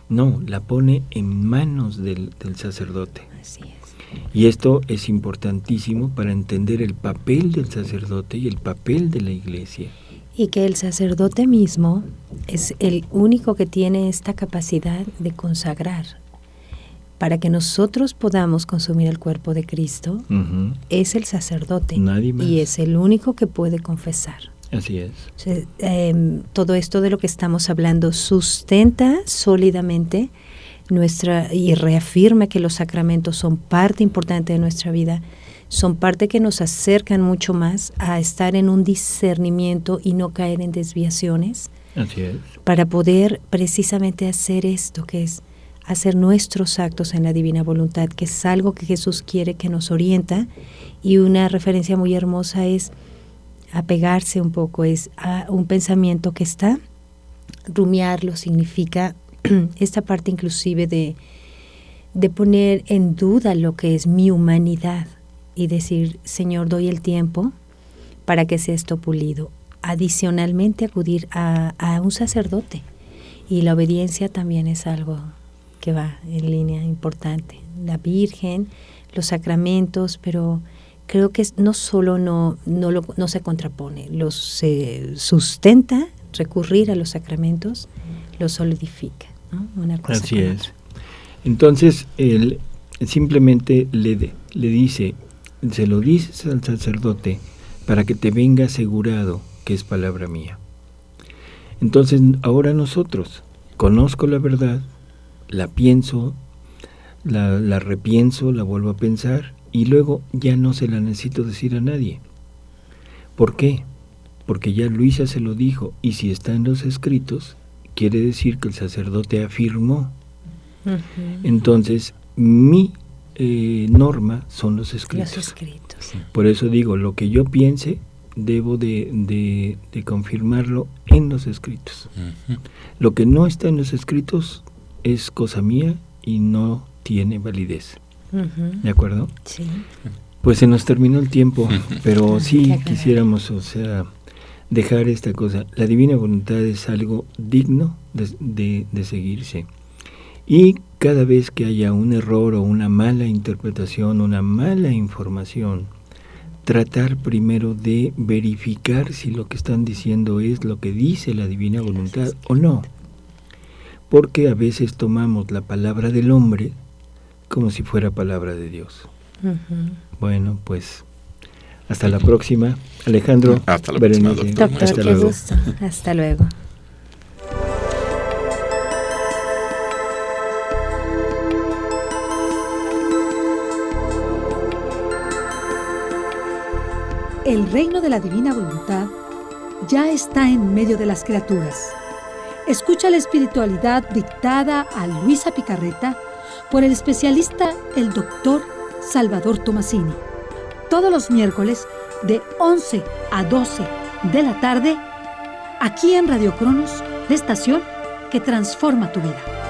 B: No, la pone en manos del sacerdote.
C: Así es.
B: Y esto es importantísimo para entender el papel del sacerdote y el papel de la iglesia.
C: Y que el sacerdote mismo es el único que tiene esta capacidad de consagrar. Para que nosotros podamos consumir el cuerpo de Cristo, es el sacerdote.
B: Nadie más.
C: Y es el único que puede confesar.
B: Así es.
C: O sea, todo esto de lo que estamos hablando sustenta sólidamente y reafirma que los sacramentos son parte importante de nuestra vida, son parte que nos acercan mucho más a estar en un discernimiento y no caer en desviaciones.
B: Así es.
C: Para poder precisamente hacer esto, que es hacer nuestros actos en la divina voluntad, que es algo que Jesús quiere, que nos orienta. Y una referencia muy hermosa es apegarse un poco, es a un pensamiento que está. Rumiarlo significa esta parte inclusive de poner en duda lo que es mi humanidad y decir, Señor, doy el tiempo para que sea esto pulido. Adicionalmente, acudir a un sacerdote Y la obediencia también es algo que va en línea importante. La Virgen, los sacramentos, pero creo que no solo no se contrapone, se sustenta, recurrir a los sacramentos, los solidifica, ¿no? Una cosa
B: Así
C: con
B: es.
C: otra.
B: Entonces, él simplemente le dice, se lo dices al sacerdote para que te venga asegurado que es palabra mía. Entonces, ahora nosotros, conozco la verdad, la pienso, la repienso, la vuelvo a pensar y luego ya no se la necesito decir a nadie. ¿Por qué? Porque ya Luisa se lo dijo, y si está en los escritos, quiere decir que el sacerdote afirmó. Entonces, mi norma son los escritos.
C: Los escritos.
B: Por eso digo, lo que yo piense, debo de confirmarlo en los escritos. Lo que no está en los escritos es cosa mía y no tiene validez. ¿De acuerdo?
C: Sí.
B: Pues se nos terminó el tiempo, pero sí
C: Qué
B: quisiéramos, dejar esta cosa. La divina voluntad es algo digno de seguirse. Y cada vez que haya un error o una mala interpretación, una mala información, tratar primero de verificar si lo que están diciendo es lo que dice la divina voluntad o no. Porque a veces tomamos la palabra del hombre como si fuera palabra de Dios. Bueno, pues hasta la próxima. Alejandro,
D: Hasta la próxima,
B: Berenice,
D: doctor.
C: Doctor,
B: hasta
C: qué
B: luego.
C: gusto. Hasta luego.
A: El reino de la divina voluntad ya está en medio de las criaturas. Escucha la espiritualidad dictada a Luisa Picarreta por el especialista, el doctor Salvador Tomasini. Todos los miércoles de 11 a 12 de la tarde, aquí en Radio Cronos, la estación que transforma tu vida.